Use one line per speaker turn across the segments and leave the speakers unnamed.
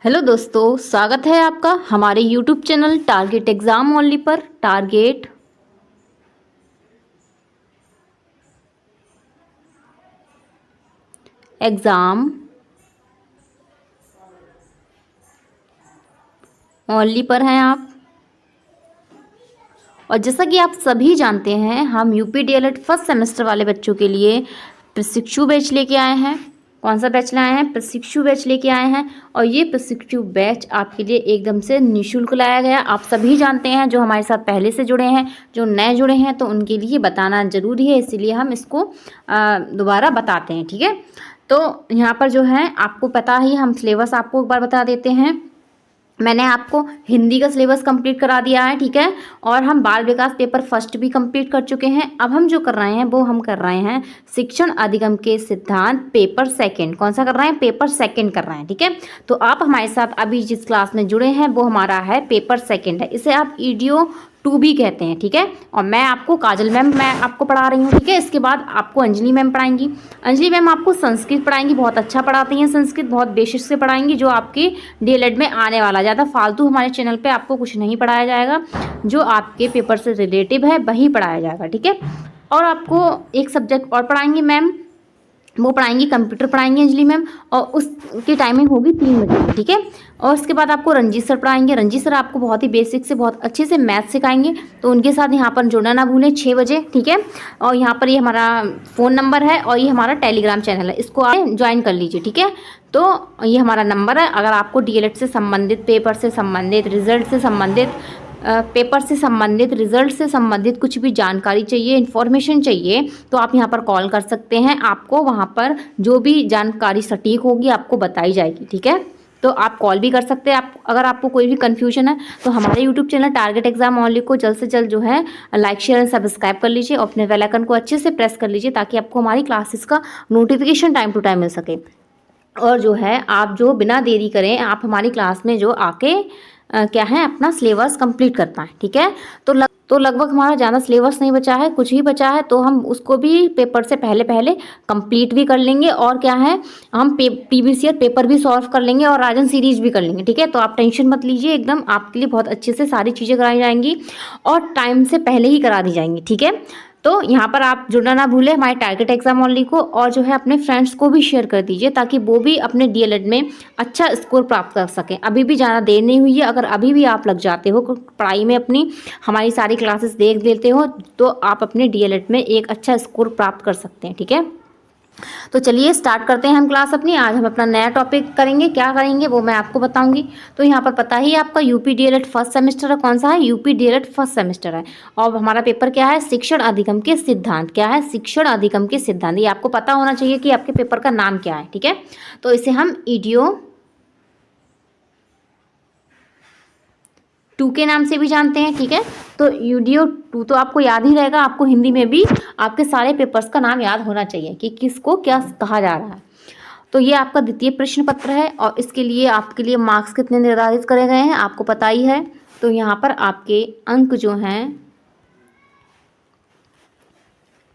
Hello दोस्तों, स्वागत है आपका हमारे YouTube channel target exam only पर। टारगेट एग्ज़ाम ओनली पर हैं आप। और जैसा कि आप सभी जानते हैं, हम यूपी डीएलएड फर्स्ट सेमेस्टर वाले बच्चों के लिए प्रशिक्षु बैच लेके आए हैं। कौन सा बैच लाए हैं? प्रशिक्षु बैच लेके आए हैं। और ये प्रशिक्षु बैच आपके लिए एकदम से निःशुल्क लाया गया। आप सभी जानते हैं, जो हमारे साथ पहले से जुड़े हैं, जो नए जुड़े हैं, तो उनके लिए बताना ज़रूरी है, इसीलिए हम इसको दोबारा बताते हैं। ठीक है, तो यहाँ पर जो है आपको पता ही, हम सिलेबस आपको एक बार बता देते हैं। मैंने आपको हिंदी का सिलेबस कंप्लीट करा दिया है, ठीक है। और हम बाल विकास पेपर फर्स्ट भी कंप्लीट कर चुके हैं। अब हम जो कर रहे हैं वो हम कर रहे हैं शिक्षण अधिगम के सिद्धांत पेपर सेकंड। कौन सा कर रहे हैं? पेपर सेकंड कर रहे हैं, ठीक है। तो आप हमारे साथ अभी जिस क्लास में जुड़े हैं वो हमारा है पेपर सेकंड है। इसे आप ईडीओ 2 भी कहते हैं, ठीक है। और मैं आपको काजल मैम मैं आपको पढ़ा रही हूँ, ठीक है। इसके बाद आपको अंजलि मैम पढ़ाएंगी। अंजलि मैम आपको संस्कृत पढ़ाएंगी, बहुत अच्छा पढ़ाती हैं संस्कृत, बहुत बेसिक से पढ़ाएंगी, जो आपकी डीएलएड में आने वाला। ज़्यादा फालतू हमारे चैनल पे आपको कुछ नहीं पढ़ाया जाएगा, जो आपके पेपर से रिलेटिव है वही पढ़ाया जाएगा, ठीक है। और आपको एक सब्जेक्ट और पढ़ाएंगी मैम, वो पढ़ाएंगी कंप्यूटर पढ़ाएंगी अंजलि मैम, और उसकी टाइमिंग होगी 3 बजे की, ठीक है। और उसके बाद आपको रंजीत सर पढ़ाएंगे। रंजीत सर आपको बहुत ही बेसिक से बहुत अच्छे से मैथ सिखाएंगे, तो उनके साथ यहाँ पर जुड़ना ना भूलें 6 बजे, ठीक है। और यहाँ पर ये हमारा फ़ोन नंबर है और ये हमारा टेलीग्राम चैनल है, इसको आप ज्वाइन कर लीजिए, ठीक है। तो ये हमारा नंबर है। अगर आपको डीएलएड से संबंधित, पेपर से संबंधित, रिजल्ट से संबंधित, पेपर से संबंधित, रिजल्ट से संबंधित कुछ भी जानकारी चाहिए, इन्फॉर्मेशन चाहिए, तो आप यहाँ पर कॉल कर सकते हैं। आपको वहाँ पर जो भी जानकारी सटीक होगी आपको बताई जाएगी, ठीक है। तो आप कॉल भी कर सकते हैं। आप अगर आपको कोई भी कन्फ्यूजन है तो हमारे YouTube channel target exam only को जल्द से जल्द जो है लाइक शेयर एंड सब्सक्राइब कर लीजिए, और अपने बेल आइकन को अच्छे से प्रेस कर लीजिए, ताकि आपको हमारी क्लासेस का नोटिफिकेशन टाइम टू टाइम मिल सके। और जो है आप जो बिना देरी करें, आप हमारी क्लास में जो आके क्या है अपना सिलेबस कंप्लीट कर पाएँ, ठीक है। तो लगभग हमारा ज़्यादा सिलेबस नहीं बचा है, कुछ ही बचा है, तो हम उसको भी पेपर से पहले पहले कंप्लीट भी कर लेंगे। और क्या है, हम प्रीवियस ईयर पेपर भी सॉल्व कर लेंगे और राजन सीरीज भी कर लेंगे, ठीक है। तो आप टेंशन मत लीजिए, एकदम आपके लिए बहुत अच्छे से सारी चीज़ें कराई जाएंगी और टाइम से पहले ही करा दी जाएंगी, ठीक है। तो यहाँ पर आप जुड़ना ना भूलें हमारे टारगेट एग्जाम ओनली को, और जो है अपने फ्रेंड्स को भी शेयर कर दीजिए, ताकि वो भी अपने डीएलएड में अच्छा स्कोर प्राप्त कर सकें। अभी भी ज़्यादा देर नहीं हुई है, अगर अभी भी आप लग जाते हो पढ़ाई में अपनी, हमारी सारी क्लासेस देख लेते हो, तो आप अपने डीएलएड में एक अच्छा स्कोर प्राप्त कर सकते हैं, ठीक है। तो चलिए स्टार्ट करते हैं हम क्लास अपनी। आज हम अपना नया टॉपिक करेंगे, क्या करेंगे वो मैं आपको बताऊंगी। तो यहाँ पर पता ही आपका यूपी डीएलएड फर्स्ट सेमेस्टर है। कौन सा है? यूपी डीएलएड फर्स्ट सेमेस्टर है। और हमारा पेपर क्या है? शिक्षण अधिगम के सिद्धांत। क्या है? शिक्षण अधिगम के सिद्धांत। ये आपको पता होना चाहिए कि आपके पेपर का नाम क्या है, ठीक है। तो इसे हम ईडीओ 2 के नाम से भी जानते हैं, ठीक है। तो ईडीओ 2 तो आपको याद ही रहेगा। आपको हिंदी में भी आपके सारे पेपर्स का नाम याद होना चाहिए कि किसको क्या कहा जा रहा है। तो ये आपका द्वितीय प्रश्न पत्र है, और इसके लिए आपके लिए मार्क्स कितने निर्धारित करे गए हैं आपको पता ही है। तो यहाँ पर आपके अंक जो हैं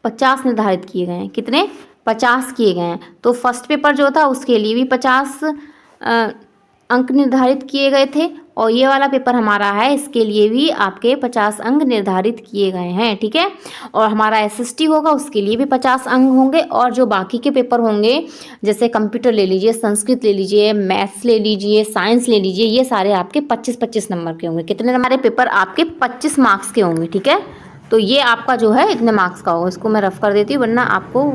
50 निर्धारित किए गए हैं। कितने? 50 किए गए हैं। तो फर्स्ट पेपर जो था उसके लिए भी 50 अंक निर्धारित किए गए थे, और ये वाला पेपर हमारा है, इसके लिए भी आपके 50 अंक निर्धारित किए गए हैं, ठीक है। और हमारा एसएसटी होगा, उसके लिए भी 50 अंक होंगे। और जो बाकी के पेपर होंगे, जैसे कंप्यूटर ले लीजिए, संस्कृत ले लीजिए, मैथ्स ले लीजिए, साइंस ले लीजिए, ये सारे आपके 25-25 नंबर के होंगे। कितने? हमारे पेपर आपके 25 मार्क्स के होंगे, ठीक है। तो ये आपका जो है इतने मार्क्स का होगा। इसको मैं रफ कर देती हूँ, वरना आपको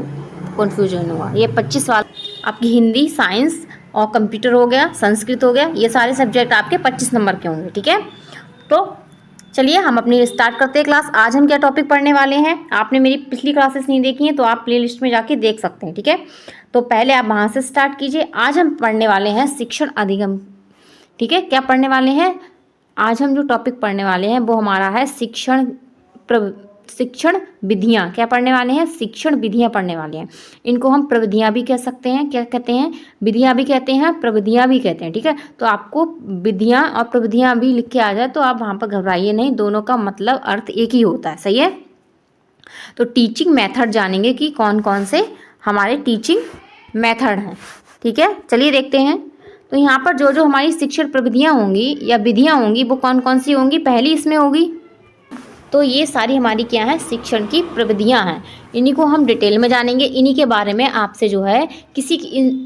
कन्फ्यूजन होगा। ये 25 वाला आपकी हिंदी, साइंस और कंप्यूटर हो गया, संस्कृत हो गया, ये सारे सब्जेक्ट आपके 25 नंबर के होंगे, ठीक है। तो चलिए हम अपनी स्टार्ट करते हैं क्लास। आज हम क्या टॉपिक पढ़ने वाले हैं? आपने मेरी पिछली क्लासेस नहीं देखी हैं तो आप प्लेलिस्ट में जाके देख सकते हैं, ठीक है। तो पहले आप वहाँ से स्टार्ट कीजिए। आज हम पढ़ने वाले हैं शिक्षण अधिगम, ठीक है। क्या पढ़ने वाले हैं? आज हम जो टॉपिक पढ़ने वाले हैं वो हमारा है शिक्षण विधियाँ। क्या पढ़ने वाले हैं? शिक्षण विधियाँ पढ़ने वाले हैं। इनको हम प्रविधियाँ भी कह सकते हैं। क्या कहते हैं? विधियाँ भी कहते हैं, प्रविधियाँ भी कहते हैं, ठीक है। तो आपको विधियाँ और प्रविधियाँ भी लिख के आ जाए तो आप वहाँ पर घबराइए नहीं, दोनों का मतलब अर्थ एक ही होता है, सही है। तो टीचिंग मेथड जानेंगे कि कौन कौन से हमारे टीचिंग मेथड हैं, ठीक है। चलिए देखते हैं। तो यहाँ पर जो जो हमारी शिक्षण प्रविधियाँ होंगी या विधियाँ होंगी वो कौन कौन सी होंगी, पहली इसमें होगी। तो ये सारी हमारी क्या है, शिक्षण की प्रविधियाँ हैं। इन्हीं को हम डिटेल में जानेंगे। इन्हीं के बारे में आपसे जो है किसी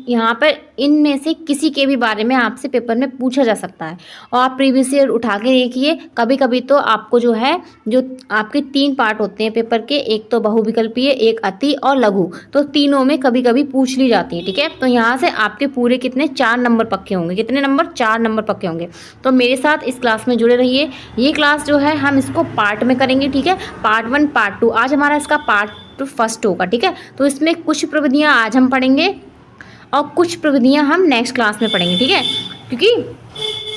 यहाँ पर इनमें से किसी के भी बारे में आपसे पेपर में पूछा जा सकता है। और आप प्रीवियस ईयर उठा के देखिए, कभी कभी तो आपको जो है, जो आपके 3 पार्ट होते हैं पेपर के, एक तो बहुविकल्पीय, एक अति और लघु, तो तीनों में कभी कभी पूछ ली जाती है। ठीक है, तो यहाँ से आपके पूरे कितने 4 नंबर पक्के होंगे। कितने नंबर, 4 नंबर पक्के होंगे। तो मेरे साथ इस क्लास में जुड़े रहिए। ये क्लास जो है हम इसको पार्ट में करेंगे। ठीक है, पार्ट 1 पार्ट 2, आज हमारा इसका पार्ट फर्स्ट होगा। ठीक है, तो इसमें कुछ प्रविधियाँ आज हम पढ़ेंगे और कुछ प्रविधियाँ हम नेक्स्ट क्लास में पढ़ेंगे। ठीक है, क्योंकि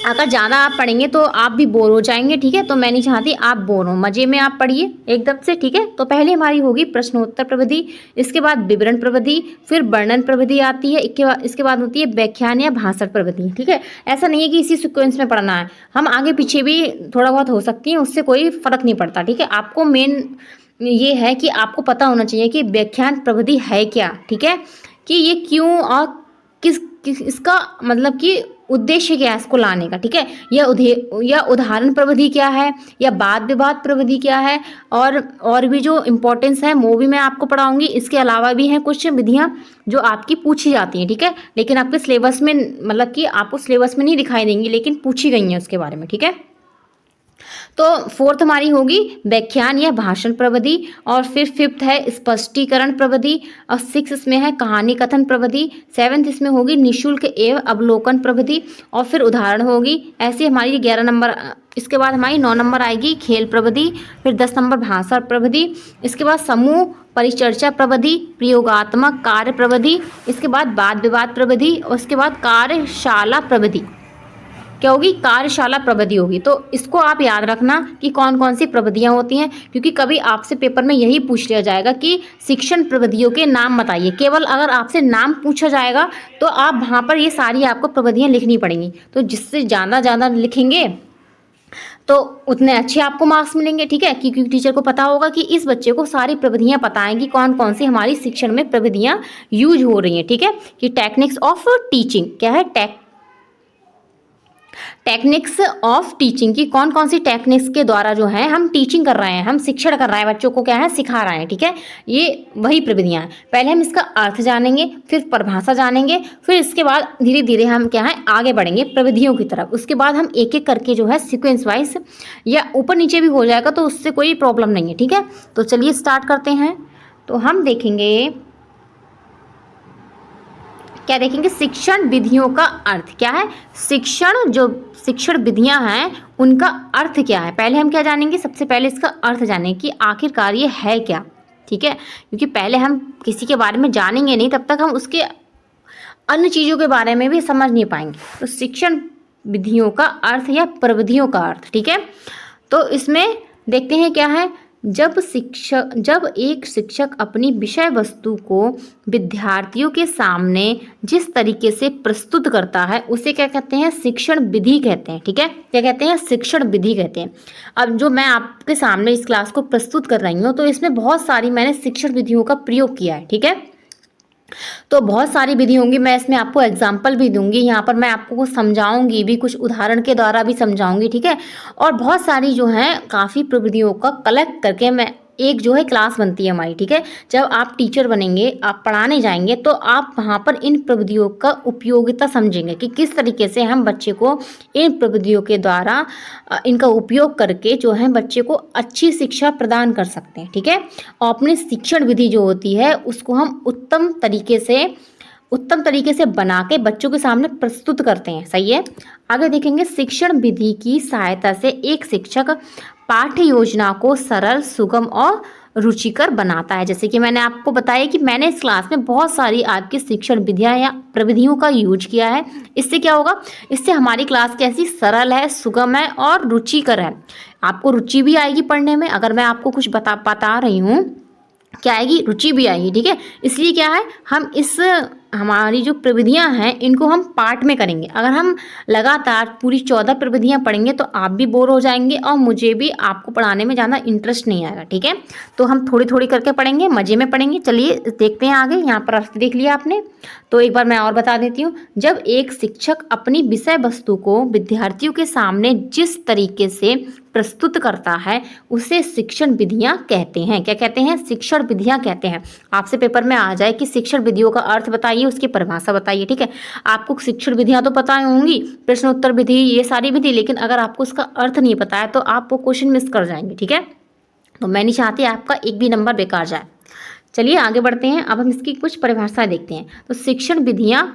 अगर ज़्यादा आप पढ़ेंगे तो आप भी बोर हो जाएंगे। ठीक है, तो मैं नहीं चाहती आप बोर हो, मज़े में आप पढ़िए एकदम से। ठीक है, तो पहले हमारी होगी प्रश्नोत्तर प्रविधि, इसके बाद विवरण प्रविधि, फिर वर्णन प्रविधि आती है, इसके बाद होती है व्याख्यान या भाषण प्रविधि। ठीक है, ऐसा नहीं है कि इसी सीक्वेंस में पढ़ना है, हम आगे पीछे भी थोड़ा बहुत हो सकती हैं, उससे कोई फ़र्क नहीं पड़ता। ठीक है, आपको मेन ये है कि आपको पता होना चाहिए कि व्याख्यान प्रविधि है क्या। ठीक है, कि ये क्यों और किस इसका मतलब कि उद्देश्य क्या है इसको लाने का। ठीक है, या उदाहरण प्रविधि क्या है, या वाद विवाद प्रविधि क्या है, और भी जो इम्पोर्टेंस है वो भी मैं आपको पढ़ाऊंगी। इसके अलावा भी हैं कुछ विधियाँ जो आपकी पूछी जाती हैं। ठीक है, लेकिन आपके सिलेबस में, मतलब कि आपको सिलेबस में नहीं दिखाई देंगी, लेकिन पूछी गई हैं उसके बारे में। ठीक है, तो 4th हमारी होगी व्याख्यान या भाषण प्रविधि, और फिर 5th है स्पष्टीकरण प्रविधि, और 6th इसमें है कहानी कथन प्रविधि, 7th इसमें होगी निःशुल्क एवं अवलोकन प्रविधि, और फिर उदाहरण होगी। ऐसे हमारी 11 नंबर, इसके बाद हमारी 9 नंबर आएगी खेल प्रविधि, फिर 10 नंबर भाषा प्रविधि, इसके बाद समूह परिचर्चा प्रविधि, प्रयोगात्मक कार्य प्रविधि, इसके बाद वाद विवाद प्रविधि, और इसके बाद कार्यशाला प्रविधि। क्या होगी, कार्यशाला प्रविधि होगी। तो इसको आप याद रखना कि कौन कौन सी प्रविधियाँ होती हैं, क्योंकि कभी आपसे पेपर में यही पूछ लिया जाएगा कि शिक्षण प्रविधियों के नाम बताइए। केवल अगर आपसे नाम पूछा जाएगा तो आप वहाँ पर ये सारी आपको प्रविधियाँ लिखनी पड़ेंगी। तो जिससे ज़्यादा लिखेंगे तो उतने अच्छे आपको मार्क्स मिलेंगे। ठीक है, क्योंकि टीचर को पता होगा कि इस बच्चे को सारी प्रविधियाँ पता हैं कि कौन कौन सी हमारी शिक्षण में प्रविधियाँ यूज हो रही हैं। ठीक है, कि टेक्निक्स ऑफ टीचिंग क्या है, टेक्निक्स ऑफ टीचिंग की कौन कौन सी टेक्निक्स के द्वारा जो है हम टीचिंग कर रहे हैं, हम शिक्षण कर रहे हैं, बच्चों को क्या है सिखा रहे हैं। ठीक है, ये वही प्रविधियाँ हैं। पहले हम इसका अर्थ जानेंगे, फिर परिभाषा जानेंगे, फिर इसके बाद धीरे धीरे हम क्या है आगे बढ़ेंगे प्रविधियों की तरफ। उसके बाद हम एक एक करके जो है सीक्वेंस वाइज, या ऊपर नीचे भी हो जाएगा तो उससे कोई प्रॉब्लम नहीं है। ठीक है, तो चलिए स्टार्ट करते हैं। तो हम देखेंगे, क्या देखेंगे, शिक्षण विधियों का अर्थ क्या है, शिक्षण विधियां हैं उनका अर्थ क्या है। पहले हम क्या जानेंगे, सबसे पहले इसका अर्थ जानेंगे कि आखिरकार ये है क्या। ठीक है, क्योंकि पहले हम किसी के बारे में जानेंगे नहीं तब तक हम उसके अन्य चीज़ों के बारे में भी समझ नहीं पाएंगे। तो शिक्षण विधियों का अर्थ या प्रविधियों का अर्थ। ठीक है, तो इसमें देखते हैं क्या है, जब एक शिक्षक अपनी विषय वस्तु को विद्यार्थियों के सामने जिस तरीके से प्रस्तुत करता है उसे क्या कहते हैं, शिक्षण विधि कहते हैं। ठीक है, क्या कहते हैं, शिक्षण विधि कहते हैं। अब जो मैं आपके सामने इस क्लास को प्रस्तुत कर रही हूँ तो इसमें बहुत सारी मैंने शिक्षण विधियों का प्रयोग किया है। ठीक है, तो बहुत सारी विधि होंगी, मैं इसमें आपको एग्जाम्पल भी दूंगी, यहाँ पर मैं आपको कुछ समझाऊंगी भी, कुछ उदाहरण के द्वारा भी समझाऊंगी। ठीक है, और बहुत सारी जो हैं काफ़ी प्रविधियों का कलेक्ट करके मैं एक जो है क्लास बनती है हमारी। ठीक है, जब आप टीचर बनेंगे, आप पढ़ाने जाएंगे तो आप वहाँ पर इन प्रविधियों का उपयोगिता समझेंगे कि किस तरीके से हम बच्चे को इन प्रविधियों के द्वारा इनका उपयोग करके जो है बच्चे को अच्छी शिक्षा प्रदान कर सकते हैं। ठीक है, और अपनी शिक्षण विधि जो होती है उसको हम उत्तम तरीके से बना के बच्चों के सामने प्रस्तुत करते हैं। सही है, आगे देखेंगे, शिक्षण विधि की सहायता से एक शिक्षक पाठ्य योजना को सरल, सुगम और रुचिकर बनाता है। जैसे कि मैंने आपको बताया कि मैंने इस क्लास में बहुत सारी आपकी शिक्षण विधियाँ या प्रविधियों का यूज किया है। इससे क्या होगा, इससे हमारी क्लास कैसी सरल है, सुगम है और रुचिकर है। आपको रुचि भी आएगी पढ़ने में, अगर मैं आपको कुछ बता रही हूँ क्या आएगी, रुचि भी आएगी। ठीक है, इसलिए क्या है, हम इस हमारी जो प्रविधियां हैं इनको हम पार्ट में करेंगे। अगर हम लगातार पूरी 14 प्रविधियां पढ़ेंगे तो आप भी बोर हो जाएंगे और मुझे भी आपको पढ़ाने में ज़्यादा इंटरेस्ट नहीं आएगा, ठीक है। तो हम थोड़ी थोड़ी करके पढ़ेंगे, मज़े में पढ़ेंगे। चलिए देखते हैं आगे। यहाँ पर अर्थ देख लिया आपने, तो एक बार मैं और बता देती हूँ। जब एक शिक्षक अपनी विषय वस्तु को विद्यार्थियों के सामने जिस तरीके से प्रस्तुत करता है उसे शिक्षण विधियां कहते हैं। क्या कहते हैं? शिक्षण विधियां कहते हैं। आपसे पेपर में आ जाए कि शिक्षण विधियों का अर्थ बताइए, उसकी परिभाषा बताइए, ठीक है। आपको शिक्षण विधियां तो पता होंगी, प्रश्न उत्तर विधि, ये सारी विधि, लेकिन अगर आपको उसका अर्थ नहीं पता है तो आप वो क्वेश्चन मिस कर जाएंगे, ठीक है। तो मैं नहीं चाहती आपका एक भी नंबर बेकार जाए। चलिए आगे बढ़ते हैं। अब हम इसकी कुछ परिभाषाएं देखते हैं। तो शिक्षण विधियां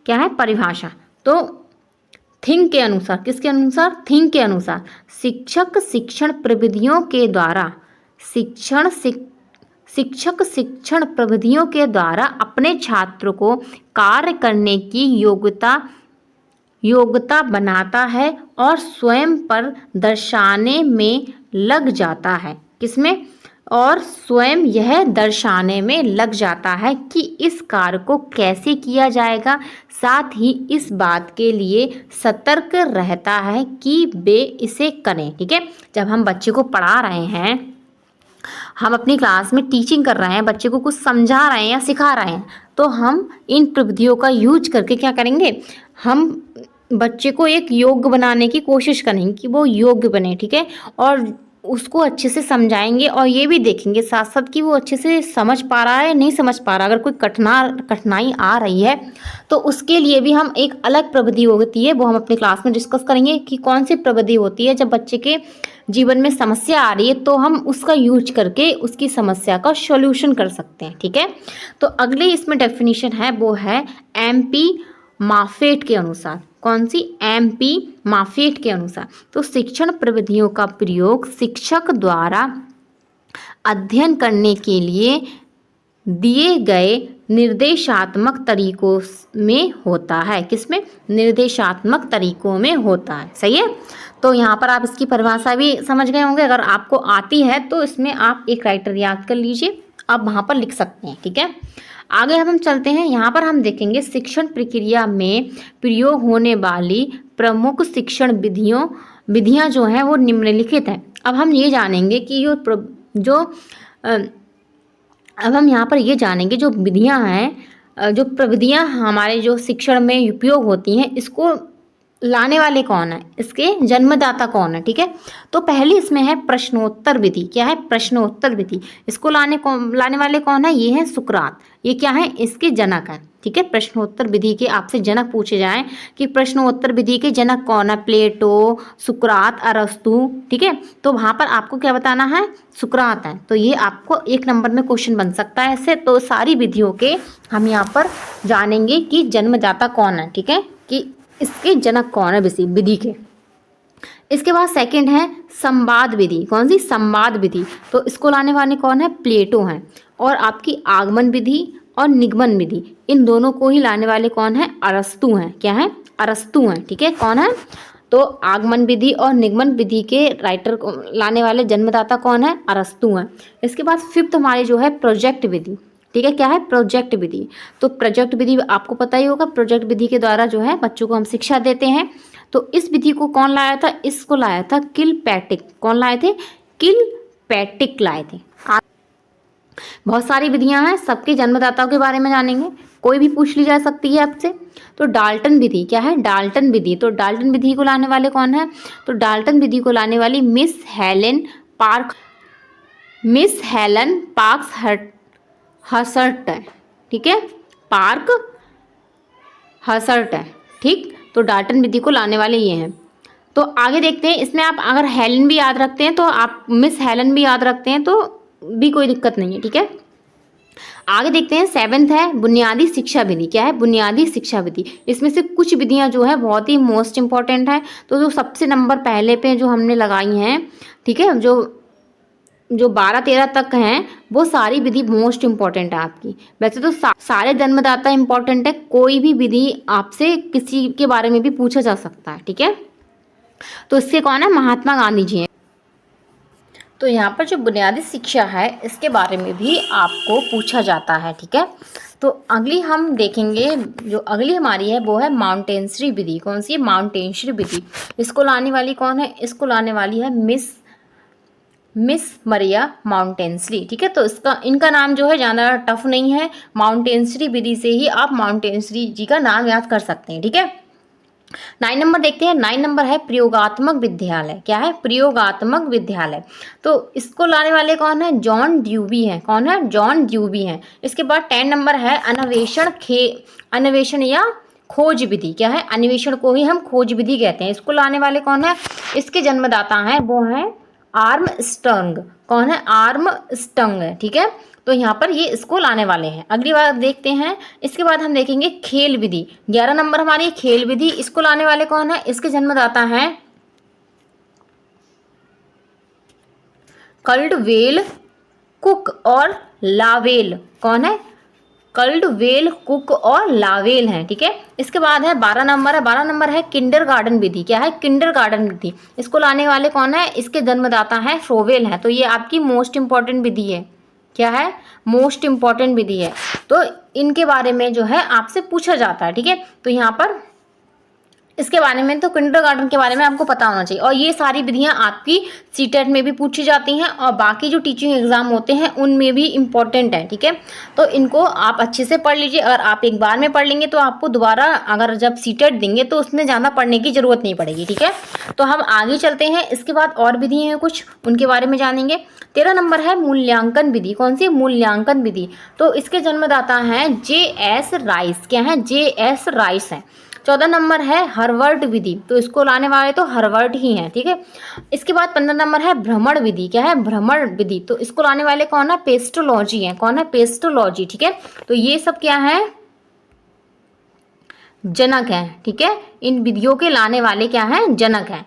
क्या है? परिभाषा। तो थिंक के अनुसार, किसके अनुसार? थिंक के अनुसार शिक्षक शिक्षण प्रविधियों के द्वारा शिक्षक शिक्षण प्रविधियों के द्वारा अपने छात्र को कार्य करने की योग्यता बनाता है और स्वयं पर दर्शाने में लग जाता है। किसमें? और स्वयं यह दर्शाने में लग जाता है कि इस कार्य को कैसे किया जाएगा, साथ ही इस बात के लिए सतर्क रहता है कि वे इसे करें, ठीक है। जब हम बच्चे को पढ़ा रहे हैं, हम अपनी क्लास में टीचिंग कर रहे हैं, बच्चे को कुछ समझा रहे हैं या सिखा रहे हैं, तो हम इन प्रविधियों का यूज करके क्या करेंगे? हम बच्चे को एक योग्य बनाने की कोशिश करेंगे कि वो योग्य बने, ठीक है। और उसको अच्छे से समझाएंगे और ये भी देखेंगे साथ साथ कि वो अच्छे से समझ पा रहा है, नहीं समझ पा रहा। अगर कोई कठिनाई आ रही है तो उसके लिए भी हम एक अलग प्रविधि होती है, वो हम अपनी क्लास में डिस्कस करेंगे कि कौन सी प्रविधि होती है। जब बच्चे के जीवन में समस्या आ रही है तो हम उसका यूज करके उसकी समस्या का सॉल्यूशन कर सकते हैं, ठीक है। तो अगले इसमें डेफिनेशन है, वो है MP माफेट के अनुसार। कौन सी? MP माफेट के अनुसार। तो शिक्षण प्रविधियों का प्रयोग शिक्षक द्वारा अध्ययन करने के लिए दिए गए निर्देशात्मक तरीकों में होता है। किसमें? निर्देशात्मक तरीकों में होता है। सही है। तो यहाँ पर आप इसकी परिभाषा भी समझ गए होंगे। अगर आपको आती है तो इसमें आप एक राइटर याद कर लीजिए, आप वहाँ पर लिख सकते हैं, ठीक है। आगे हम चलते हैं। यहाँ पर हम देखेंगे शिक्षण प्रक्रिया में प्रयोग होने वाली प्रमुख शिक्षण विधियाँ जो हैं वो निम्नलिखित हैं। अब हम ये जानेंगे कि अब हम यहाँ पर ये जानेंगे जो विधियाँ हैं, जो प्रविधियाँ हमारे जो शिक्षण में उपयोग होती हैं, इसको लाने वाले कौन है, इसके जन्मदाता कौन है, ठीक है। तो पहली इसमें है प्रश्नोत्तर विधि। क्या है? प्रश्नोत्तर विधि। इसको लाने वाले कौन है? ये है सुकरात। ये क्या है? इसके जनक है, ठीक है। प्रश्नोत्तर विधि के आपसे जनक पूछे जाएं कि प्रश्नोत्तर विधि के जनक कौन है? प्लेटो, सुकरात, अरस्तु, ठीक है। तो वहाँ पर आपको क्या बताना है? सुकरात है। तो ये आपको एक नंबर में क्वेश्चन बन सकता है ऐसे। तो सारी विधियों के हम यहाँ पर जानेंगे कि जन्मदाता कौन है, ठीक है, कि इसके जनक कौन है विधि के। इसके बाद सेकंड है संवाद विधि। कौन सी? संवाद विधि। तो इसको लाने वाले कौन है? प्लेटो हैं। और आपकी आगमन विधि और निगमन विधि, इन दोनों को ही लाने वाले कौन है? अरस्तु हैं। क्या है? अरस्तु हैं, ठीक है। कौन है? तो आगमन विधि और निगमन विधि के राइटर को लाने वाले जन्मदाता कौन है? अरस्तु हैं। इसके बाद फिफ्थ हमारी जो है प्रोजेक्ट विधि, ठीक है। क्या है? प्रोजेक्ट विधि। तो प्रोजेक्ट विधि आपको पता ही होगा, प्रोजेक्ट विधि के द्वारा जो है बच्चों को हम शिक्षा देते हैं। तो इस विधि को कौन लाया था? इसको लाया था किलपैट्रिक। कौन लाए थे? किलपैट्रिक लाए थे। बहुत सारी विधियां हैं, सबके जन्मदाताओं के बारे में जानेंगे, कोई भी पूछ ली जा सकती है आपसे। तो डाल्टन विधि। क्या है? डाल्टन विधि। तो डाल्टन विधि को लाने वाले कौन है? तो डाल्टन विधि को लाने वाली मिस हेलन पार्क्स हसर्ट है, ठीक है। पार्क हसर्ट है, ठीक। तो डाल्टन विधि को लाने वाले ये हैं। तो आगे देखते हैं। इसमें आप अगर हेलन भी याद रखते हैं तो आप मिस हेलन भी याद रखते हैं तो भी कोई दिक्कत नहीं है, ठीक है। आगे देखते हैं। सेवेंथ है बुनियादी शिक्षा विधि। क्या है? बुनियादी शिक्षा विधि। इसमें से कुछ विधियां जो है बहुत ही मोस्ट इंपॉर्टेंट है। तो जो सबसे नंबर पहले पे जो हमने लगाई हैं, ठीक है, जो 12-13 तक हैं, वो सारी विधि मोस्ट इंपॉर्टेंट है आपकी। वैसे तो सारे जन्मदाता इंपॉर्टेंट है, कोई भी विधि आपसे किसी के बारे में भी पूछा जा सकता है, ठीक है। तो इसके कौन है? महात्मा गांधी जी हैं। तो यहाँ पर जो बुनियादी शिक्षा है इसके बारे में भी आपको पूछा जाता है, ठीक है। तो अगली हम देखेंगे, जो अगली हमारी है वो है माउंटेंसरी विधि। कौन सी है? माउंटेंसरी विधि। इसको लाने वाली कौन है? इसको लाने वाली है मिस मरिया माउंटेंसरी। ठीक है, तो इनका नाम जो है ज़्यादा टफ नहीं है, माउंटेंसरी विधि से ही आप माउंटेंसरी जी का नाम याद कर सकते हैं। ठीक है, 9 नंबर देखते हैं। 9 नंबर है प्रयोगात्मक विद्यालय। क्या है? प्रयोगात्मक विद्यालय। तो इसको लाने वाले कौन है? जॉन ड्यूबी हैं। कौन है? जॉन ड्यूबी हैं। इसके बाद 10 नंबर है अन्वेषण या खोज विधि। क्या है? अन्वेषण को ही हम खोज विधि कहते हैं। इसको लाने वाले कौन है? इसके जन्मदाता हैं वो हैं आर्मस्ट्रॉन्ग। कौन है? आर्मस्ट्रॉन्ग है। ठीक है, तो यहाँ पर ये इसको लाने वाले हैं। अगली बार देखते हैं। इसके बाद हम देखेंगे खेल विधि। 11 नंबर हमारी खेल विधि। इसको लाने वाले कौन है? इसके जन्मदाता हैं कल्डवेल कुक और लावेल। कौन है? कल्डवेल कुक और लावेल हैं। ठीक है, इसके बाद है 12 नंबर है। 12 नंबर है किंडरगार्टन विधि। क्या है? किंडरगार्टन विधि। इसको लाने वाले कौन है? इसके जन्मदाता हैं फ्रोवेल हैं। तो ये आपकी मोस्ट इंपॉर्टेंट विधि है। क्या है? मोस्ट इंपॉर्टेंट विधि है। तो इनके बारे में जो है आपसे पूछा जाता है। ठीक है, तो यहाँ पर इसके बारे में, तो किंडरगार्टन के बारे में आपको पता होना चाहिए। और ये सारी विधियां आपकी सीटेट में भी पूछी जाती हैं और बाकी जो टीचिंग एग्जाम होते हैं उनमें भी इम्पोर्टेंट है। ठीक है, तो इनको आप अच्छे से पढ़ लीजिए। अगर आप एक बार में पढ़ लेंगे तो आपको दोबारा अगर जब सीटेट देंगे तो उसमें ज़्यादा पढ़ने की ज़रूरत नहीं पड़ेगी। ठीक है, तो हम आगे चलते हैं। इसके बाद और विधियाँ हैं कुछ, उनके बारे में जानेंगे। 13 नंबर है मूल्यांकन विधि। कौन सी? मूल्यांकन विधि। तो इसके जन्मदाता हैं JS राइस। क्या है? JS राइस हैं। 14 नंबर है हार्वर्ड विधि। तो इसको लाने वाले तो हार्वर्ड ही हैं। ठीक है, इसके बाद 15 नंबर है भ्रमण विधि। क्या है? भ्रमण विधि। तो इसको लाने वाले कौन है? पेस्टोलॉजी है। कौन है? पेस्टोलॉजी। ठीक है, तो ये सब क्या है? जनक है। ठीक है, इन विधियों के लाने वाले क्या हैं? जनक हैं।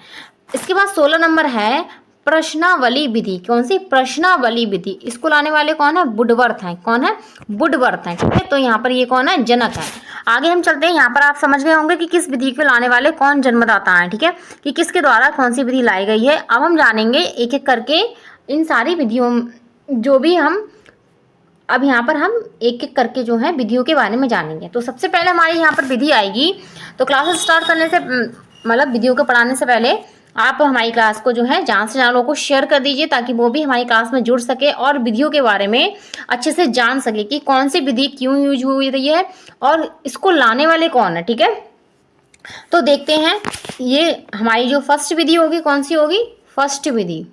इसके बाद 16 नंबर है प्रश्नावली विधि। कौन सी? प्रश्नावली विधि। इसको लाने वाले कौन है? वुडवर्थ हैं। कौन है? वुडवर्थ हैं। ठीक है, तो यहाँ पर ये कौन है? जनक है। आगे हम चलते हैं। यहाँ पर आप समझ गए होंगे कि किस विधि को लाने वाले कौन जन्मदाता हैं। ठीक है, कि किसके द्वारा कौन सी विधि लाई गई है। अब हम जानेंगे एक एक करके इन सारी विधियों, जो भी हम अब यहाँ पर हम एक एक करके जो है विधियों के बारे में जानेंगे। तो सबसे पहले हमारी यहाँ पर विधि आएगी। तो क्लासेस स्टार्ट करने से मतलब विधियों को पढ़ाने से पहले आप हमारी क्लास को जो है ज़्यादा से ज़्यादा लोगों को शेयर कर दीजिए, ताकि वो भी हमारी क्लास में जुड़ सके और विधियों के बारे में अच्छे से जान सके कि कौन सी विधि क्यों यूज हुई रही है और इसको लाने वाले कौन है। ठीक है, तो देखते हैं। ये हमारी जो फर्स्ट विधि होगी, कौन सी होगी? फर्स्ट विधि।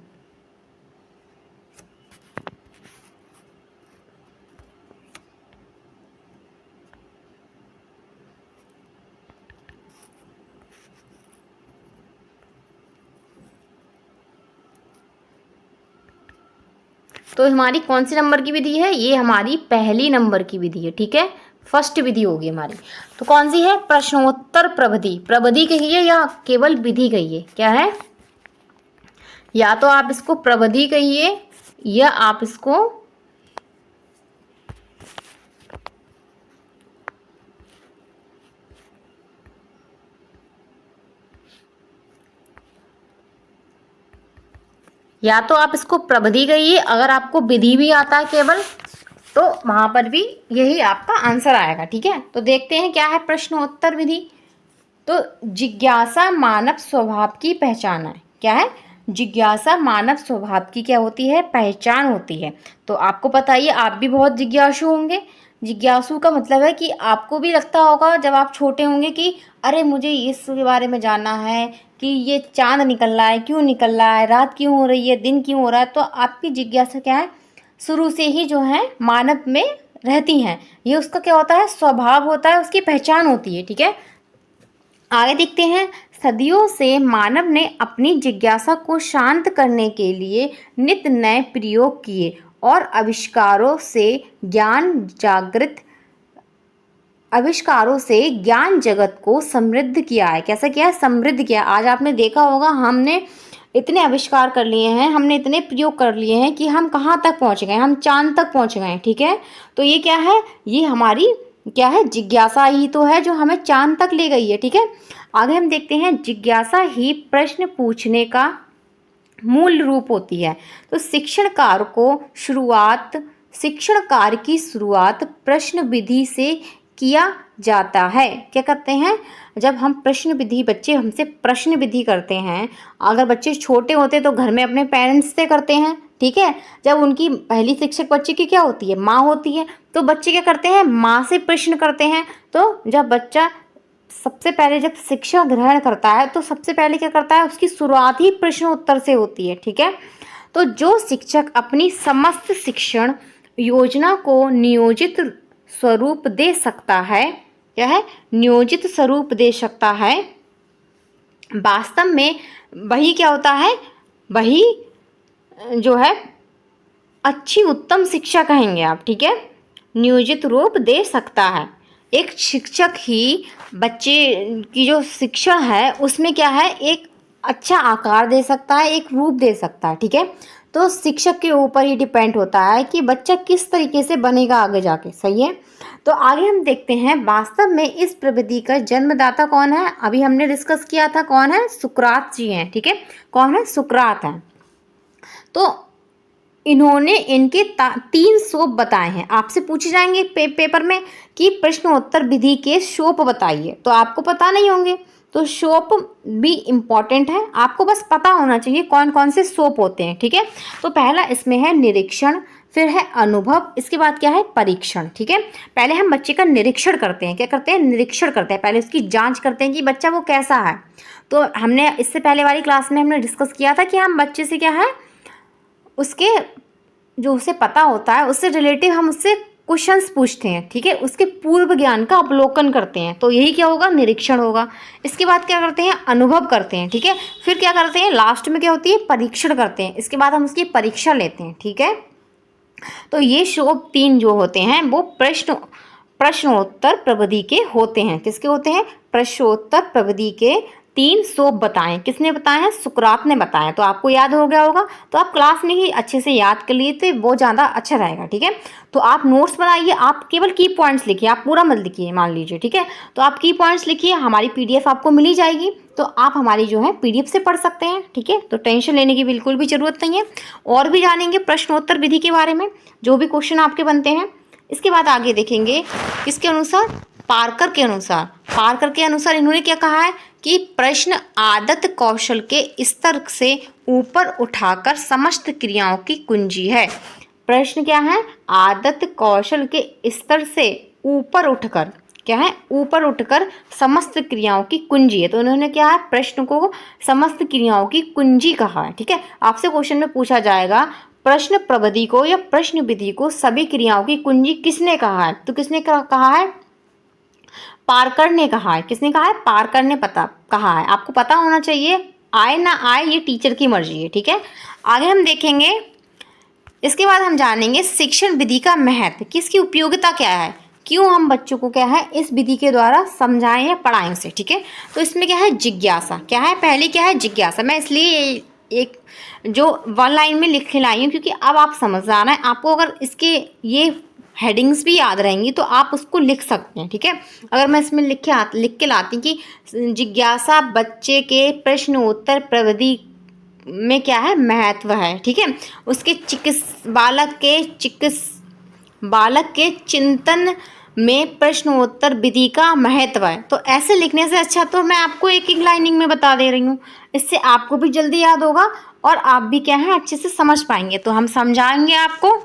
तो हमारी कौन सी नंबर की विधि है? ये हमारी पहली नंबर की विधि है। ठीक है, फर्स्ट विधि होगी हमारी। तो कौन सी है? प्रश्नोत्तर प्रविधि। प्रविधि कहिए या केवल विधि कहिए। क्या है? या तो आप इसको प्रविधि कहिए या आप इसको प्रविधि कहिए। अगर आपको विधि भी आता है केवल, तो वहां पर भी यही आपका आंसर आएगा। ठीक है, तो देखते हैं क्या है प्रश्नोत्तर विधि। तो जिज्ञासा मानव स्वभाव की पहचान है। क्या है? जिज्ञासा मानव स्वभाव की क्या होती है? पहचान होती है। तो आपको पता ही है, आप भी बहुत जिज्ञासु होंगे। जिज्ञासु का मतलब है कि आपको भी लगता होगा जब आप छोटे होंगे कि अरे मुझे इसके बारे में जानना है कि ये चांद निकल रहा है, क्यों निकल रहा है, रात क्यों हो रही है, दिन क्यों हो रहा है। तो आपकी जिज्ञासा क्या है? शुरू से ही जो है मानव में रहती हैं। ये उसका क्या होता है? स्वभाव होता है, उसकी पहचान होती है। ठीक है, आगे देखते हैं। सदियों से मानव ने अपनी जिज्ञासा को शांत करने के लिए नित्य नए प्रयोग किए और आविष्कारों से ज्ञान जगत को समृद्ध किया है। कैसा किया है? समृद्ध किया। आज आपने देखा होगा, हमने इतने आविष्कार कर लिए हैं, हमने इतने प्रयोग कर लिए हैं कि हम कहाँ तक पहुँच गए? हम चांद तक पहुँच गए हैं। ठीक है, तो ये क्या है? ये हमारी क्या है? जिज्ञासा ही तो है जो हमें चांद तक ले गई है। ठीक है, आगे हम देखते हैं। जिज्ञासा ही प्रश्न पूछने का मूल रूप होती है। तो शिक्षणकार को शिक्षण कार्य की शुरुआत प्रश्न विधि से किया जाता है। क्या करते हैं, जब हम प्रश्न विधि, बच्चे हमसे प्रश्न विधि करते हैं, अगर बच्चे छोटे होते हैं तो घर में अपने पेरेंट्स से करते हैं, ठीक है। जब उनकी पहली शिक्षक बच्चे की क्या होती है, माँ होती है, तो बच्चे क्या करते हैं, माँ से प्रश्न करते हैं। तो जब बच्चा सबसे पहले जब शिक्षा ग्रहण करता है तो सबसे पहले क्या करता है, उसकी शुरुआत ही प्रश्न उत्तर से होती है, ठीक है। तो जो शिक्षक अपनी समस्त शिक्षण योजना को नियोजित स्वरूप दे सकता है, क्या है, नियोजित स्वरूप दे सकता है, वास्तव में वही क्या होता है, वही जो है अच्छी उत्तम शिक्षा कहेंगे आप, ठीक है। नियोजित रूप दे सकता है। एक शिक्षक ही बच्चे की जो शिक्षा है उसमें क्या है, एक अच्छा आकार दे सकता है, एक रूप दे सकता है, ठीक है। तो शिक्षक के ऊपर ही डिपेंड होता है कि बच्चा किस तरीके से बनेगा आगे जाके, सही है। तो आगे हम देखते हैं, वास्तव में इस प्रविधि का जन्मदाता कौन है। अभी हमने डिस्कस किया था, कौन है, सुकरात जी हैं, ठीक है। कौन है, सुकरात हैं। तो इन्होंने इनके 3 शोप बताए हैं। आपसे पूछे जाएंगे पेपर में कि प्रश्नोत्तर विधि के शोप बताइए, तो आपको पता नहीं होंगे, तो शोप भी इम्पॉर्टेंट है, आपको बस पता होना चाहिए कौन कौन से शोप होते हैं, ठीक है। तो पहला इसमें है निरीक्षण, फिर है अनुभव, इसके बाद क्या है, परीक्षण, ठीक है। पहले हम बच्चे का निरीक्षण करते हैं, क्या करते हैं, निरीक्षण करते हैं, पहले उसकी जांच करते हैं कि बच्चा वो कैसा है। तो हमने इससे पहले वाली क्लास में हमने डिस्कस किया था कि हम बच्चे से क्या है, उसके जो उसे पता होता है उससे रिलेटिव हम उससे क्वेश्चंस पूछते हैं, ठीक है, उसके पूर्व ज्ञान का अवलोकन करते हैं, तो यही क्या होगा, निरीक्षण होगा। इसके बाद क्या करते हैं, अनुभव करते हैं, ठीक है। फिर क्या करते हैं, लास्ट में क्या होती है, परीक्षण करते हैं, इसके बाद हम उसकी परीक्षा लेते हैं, ठीक है। तो ये शोभ 3 जो होते हैं वो प्रश्नोत्तर प्रविधि के होते हैं। किसके होते हैं, प्रश्नोत्तर प्रविधि के 3 शोभ बताएं। किसने बताए हैं, सुकरात ने बताया। तो आपको याद हो गया होगा, तो आप क्लास में ही अच्छे से याद कर लिए तो वो ज़्यादा अच्छा रहेगा, ठीक है। तो आप नोट्स बनाइए, आप केवल की पॉइंट्स लिखिए, आप पूरा मत लिखिए मान लीजिए, ठीक है। तो आप की पॉइंट्स लिखिए, हमारी PDF आपको मिल ही जाएगी, तो आप हमारी जो है PDF से पढ़ सकते हैं, ठीक है। तो टेंशन लेने की बिल्कुल भी ज़रूरत नहीं है। और भी जानेंगे प्रश्नोत्तर विधि के बारे में, जो भी क्वेश्चन आपके बनते हैं। इसके बाद आगे देखेंगे किसके अनुसार, पार्कर के अनुसार। पार्कर के अनुसार इन्होंने क्या कहा है कि प्रश्न आदत कौशल के स्तर से ऊपर उठाकर समस्त क्रियाओं की कुंजी है। प्रश्न क्या है, आदत कौशल के स्तर से ऊपर उठकर, क्या है, ऊपर उठकर समस्त क्रियाओं की कुंजी है। तो उन्होंने क्या है, प्रश्न को समस्त क्रियाओं की कुंजी कहा है, ठीक है। आपसे क्वेश्चन में पूछा जाएगा प्रश्न प्रविधि को या प्रश्न विधि को सभी क्रियाओं की कुंजी किसने कहा है, तो किसने कहा है, पार्कर ने कहा है। किसने कहा है, पार्कर ने कहा है। आपको पता होना चाहिए, आए ना आए ये टीचर की मर्जी है, ठीक है। आगे हम देखेंगे, इसके बाद हम जानेंगे शिक्षण विधि का महत्व, किसकी उपयोगिता क्या है, क्यों हम बच्चों को क्या है इस विधि के द्वारा समझाएं या पढ़ाएं से, ठीक है। तो इसमें क्या है, जिज्ञासा, क्या है, पहले क्या है, जिज्ञासा। मैं इसलिए एक जो 1 लाइन में लिख के लाई हूँ क्योंकि अब आप समझ आना है आपको। अगर इसके ये हेडिंग्स भी याद रहेंगी तो आप उसको लिख सकते हैं, ठीक है। अगर मैं इसमें लिख के लाती कि जिज्ञासा बच्चे के प्रश्नोत्तर प्रविधि में क्या है, महत्व है, ठीक है। उसके बालक के चिंतन में प्रश्नोत्तर विधि का महत्व है। तो ऐसे लिखने से अच्छा तो मैं आपको एक एक लाइनिंग में बता दे रही हूँ, इससे आपको भी जल्दी याद होगा और आप भी क्या है अच्छे से समझ पाएंगे। तो हम समझाएंगे आपको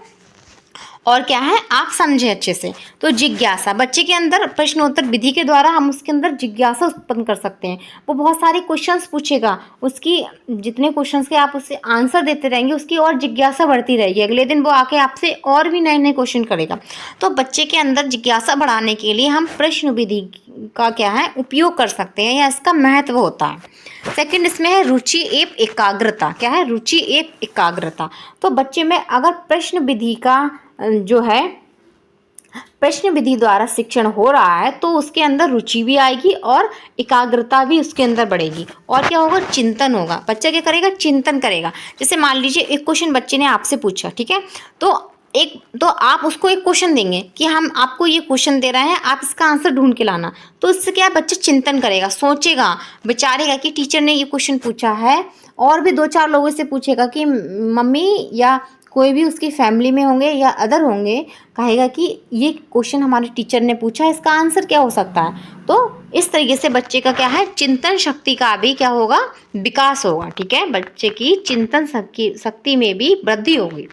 और क्या है, आप समझे अच्छे से। तो जिज्ञासा, बच्चे के अंदर प्रश्नोत्तर विधि के द्वारा हम उसके अंदर जिज्ञासा उत्पन्न कर सकते हैं। वो बहुत सारे क्वेश्चंस पूछेगा, उसकी जितने क्वेश्चंस के आप उससे आंसर देते रहेंगे उसकी और जिज्ञासा बढ़ती रहेगी। अगले दिन वो आके आपसे और भी नए नए क्वेश्चन करेगा। तो बच्चे के अंदर जिज्ञासा बढ़ाने के लिए हम प्रश्न विधि का क्या है उपयोग कर सकते हैं या इसका महत्व होता है। सेकंड इसमें है रुचि एवं एकाग्रता। क्या है, रुचि एवं एकाग्रता। तो बच्चे में अगर प्रश्न विधि का जो है प्रश्न विधि द्वारा शिक्षण हो रहा है तो उसके अंदर रुचि भी आएगी और एकाग्रता भी उसके अंदर बढ़ेगी। और क्या होगा, चिंतन होगा। बच्चा क्या करेगा, चिंतन करेगा। जैसे मान लीजिए एक क्वेश्चन बच्चे ने आपसे पूछा, ठीक है, तो आप उसको एक क्वेश्चन देंगे कि हम आपको ये क्वेश्चन दे रहे हैं, आप इसका आंसर ढूंढ के लाना। तो इससे क्या है, बच्चा चिंतन करेगा, सोचेगा, विचारेगा कि टीचर ने ये क्वेश्चन पूछा है, और भी 2-4 लोगों से पूछेगा कि मम्मी या कोई भी उसकी फैमिली में होंगे या अदर होंगे, कहेगा कि ये क्वेश्चन हमारे टीचर ने पूछा, इसका आंसर क्या हो सकता है। तो इस तरीके से बच्चे का क्या है, चिंतन शक्ति का भी क्या होगा, विकास होगा। ठीक है, बच्चे की चिंतन शक्ति में भी वृद्धि होगी।